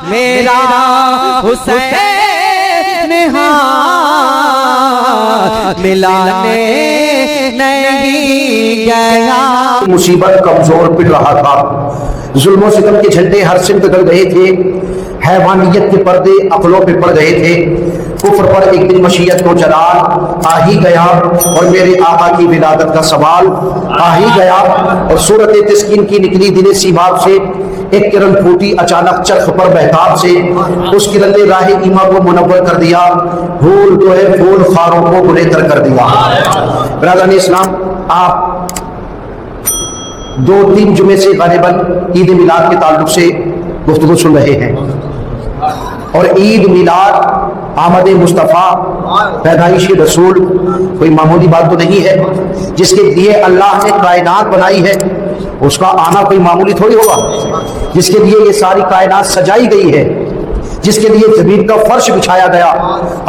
میرا حسین ہاتھ ملانے نہیں گیا. مصیبت کمزور پڑ رہا تھا، ظلم و ستم کے جھنڈے ہر سمت گر گئے تھے، حیوانیت کے پردے عقلوں پہ پڑ گئے تھے. کفر پر ایک دن مشیت کو جلال آ ہی گیا، اور میرے آقا کی ولادت کا سوال آ ہی گیا. اور صورت تسکین کی نکلی دل سیماب سے ایک کرن پھوٹی اچانک چرخ پر بہتاب سے. اس کرن نے راہ ایما کو منور کر دیا، پھول جو ہے پھول خاروں کو گلےتر کر دیا. برادران اسلام، آپ 2-3 جمعے سے غالباً عید میلاد کے تعلق سے گفتگو سن رہے ہیں، اور عید میلاد آمد مصطفیٰ پیدائش رسول کوئی معمولی بات تو نہیں ہے. جس کے لیے اللہ نے کائنات بنائی ہے اس کا آنا کوئی معمولی تھوڑی ہوگا. جس کے لیے یہ ساری کائنات سجائی گئی ہے، جس کے لیے زمین کا فرش بچھایا گیا،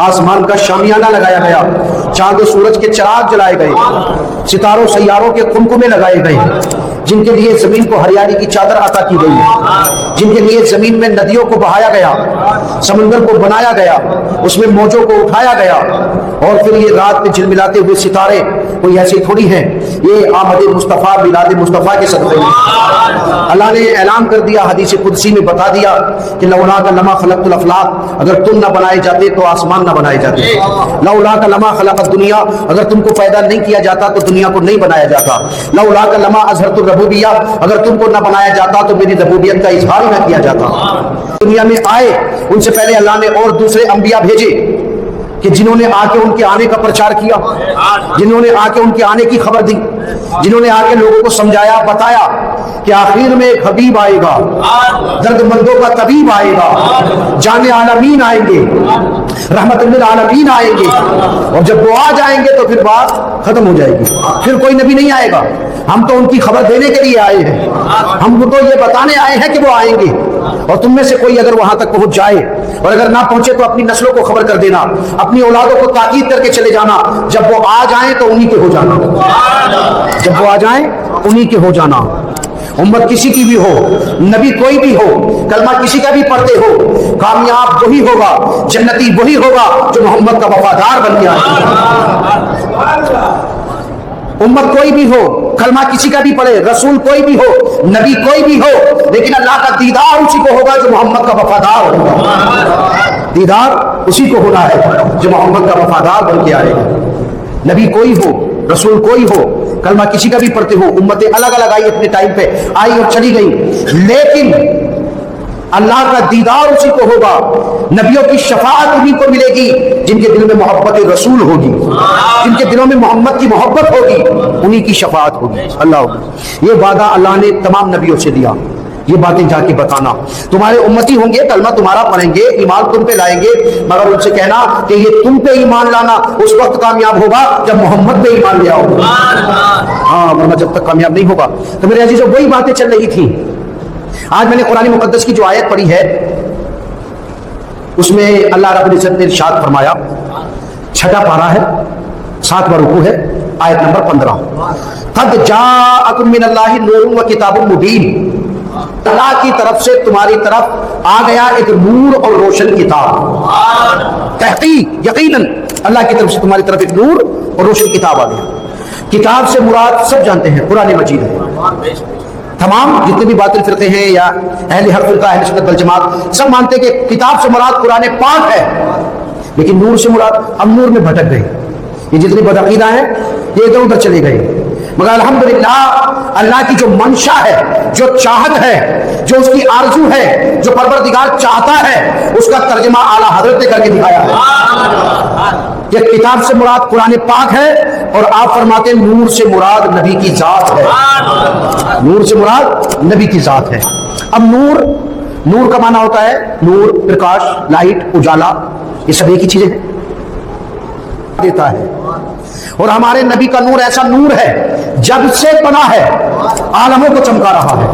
آسمان کا شامیانہ لگایا گیا، چاند و سورج کے چراغ جلائے گئے، ستاروں سیاروں کے قمقمے لگائے گئے، جن کے لیے زمین کو ہریالی کی چادر عطا کی گئی، جن کے لیے زمین میں ندیوں کو بہایا گیا، سمندر کو بنایا گیا، اس میں موجوں کو اٹھایا گیا، اور پھر یہ رات میں جھلملاتے ہوئے ستارے کوئی ایسی تھوڑی ہیں. یہ آمد مصطفیٰ میلاد مصطفیٰ کے صدقے میں اللہ نے اعلان کر دیا، حدیث قدسی میں بتا دیا کہ لولا کا لما خلقت الافلاق، اگر تم نہ بنائے جاتے تو آسمان نہ بنائے جاتے. لولا کا لما خلقت الدنیا، اگر تم کو پیدا نہیں کیا جاتا تو دنیا کو نہیں بنایا جاتا. لولا کا لما اظہرت الربوبیہ، اگر تم کو نہ بنایا جاتا تو میری ربوبیت کا اظہار نہ کیا جاتا. دنیا میں آئے ان سے پہلے اللہ نے اور دوسرے انبیاء بھیجے کہ جنہوں نے آ کے ان کے آنے کا پرچار کیا، جنہوں نے آ کے ان کے آنے کی خبر دی، جنہوں نے آ کے لوگوں کو سمجھایا، بتایا کہ آخر میں ایک حبیب آئے گا، درد مندوں کا طبیب آئے گا، جان عالمین آئیں گے، رحمت للعالمین آئیں گے. اور جب وہ آ جائیں گے تو پھر بات ختم ہو جائے گی، پھر کوئی نبی نہیں آئے گا. ہم تو ان کی خبر دینے کے لیے آئے ہیں، ہم کو تو یہ بتانے آئے ہیں کہ وہ آئیں گے. اور تم میں سے کوئی اگر وہاں تک پہنچ جائے، اور اگر نہ پہنچے تو اپنی نسلوں کو خبر کر دینا، اپنی اولادوں کو تاکید کر کے چلے جانا، جب وہ آ جائیں تو انہی کے ہو جانا، جب وہ آ جائیں انہی کے ہو جانا. امت کسی کی بھی ہو، نبی کوئی بھی ہو، کلمہ کسی کا بھی پڑھتے ہو، کامیاب وہی ہوگا، جنتی وہی ہوگا جو محمد کا وفادار بن گیا ہے. امت کوئی بھی ہو، کلمہ کسی کا بھی پڑھے، رسول کوئی بھی ہو، نبی کوئی بھی ہو، لیکن اللہ کا دیدار اسی کو ہوگا جو محمد کا وفادار ہوگا. دیدار اسی کو ہونا ہے جو محمد کا وفادار بن کے آئے گا. نبی کوئی ہو، رسول کوئی ہو، کلمہ کسی کا بھی پڑھتے ہو، امتیں الگ الگ آئی، اپنے ٹائم پہ آئی اور چلی گئی، لیکن اللہ کا دیدار اسی کو ہوگا. نبیوں کی شفاعت انہی کو ملے گی جن کے دل میں محبت رسول ہوگی، جن کے دلوں میں محمد کی محبت ہوگی، انہی کی شفاعت ہوگی. اللہ یہ وعدہ اللہ نے تمام نبیوں سے دیا. یہ باتیں جا کے بتانا، تمہارے امتی ہوں گے، کلمہ تمہارا پڑھیں گے، ایمان تم پہ لائیں گے، مگر ان سے کہنا کہ یہ تم پہ ایمان لانا اس وقت کامیاب ہوگا جب محمد پہ ایمان لے آؤ. ہاں، ورنہ جب تک کامیاب نہیں ہوگا. تو میرے عزیزوں، وہی باتیں چل رہی تھیں. آج میں نے قرآن مقدس کی جو آیت پڑھی ہے اس میں اللہ رب العزت نے ارشاد فرمایا، 6واں پارہ ہے، 7واں رکوع ہے، آیت نمبر 15. قد جاءکم من اللہ نور و کتاب مبین، اللہ کی طرف سے تمہاری طرف آ گیا ایک نور اور روشن کتاب. تحقیق یقیناً اللہ کی طرف سے تمہاری طرف ایک نور اور روشن کتاب آ گیا. کتاب سے مراد سب جانتے ہیں قرآن مجید ہے. تمام جتنے بھی باطل فرقے ہیں یا اہل حق فرقہ، اہل سنت والجماعت، سب مانتے ہیں کہ کتاب سے مراد قرآن پاک ہے، لیکن نور سے مراد ہم نور میں بھٹک گئے. یہ جتنی بدعقیدہ ہیں یہ ادھر ادھر چلے گئے. مگر الحمدللہ اللہ کی جو منشا ہے، جو چاہت ہے، جو اس کی آرزو ہے، جو پروردگار چاہتا ہے، اس کا ترجمہ اعلیٰ حضرت نے کر کے دکھایا ہے. یہ کتاب سے مراد قرآن پاک ہے، اور آپ فرماتے ہیں نور سے مراد نبی کی ذات ہے. نور سے مراد نبی کی ذات ہے. اب نور کا معنی ہوتا ہے نور، پرکاش، لائٹ، اجالا، یہ سب ایک ہی چیزیں ہیں دیتا ہے. اور ہمارے نبی کا نور ایسا نور ہے جب سے بنا ہے عالموں کو چمکا رہا ہے.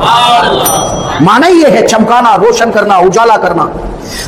معنی یہ ہے چمکانا، روشن کرنا، اجالا کرنا.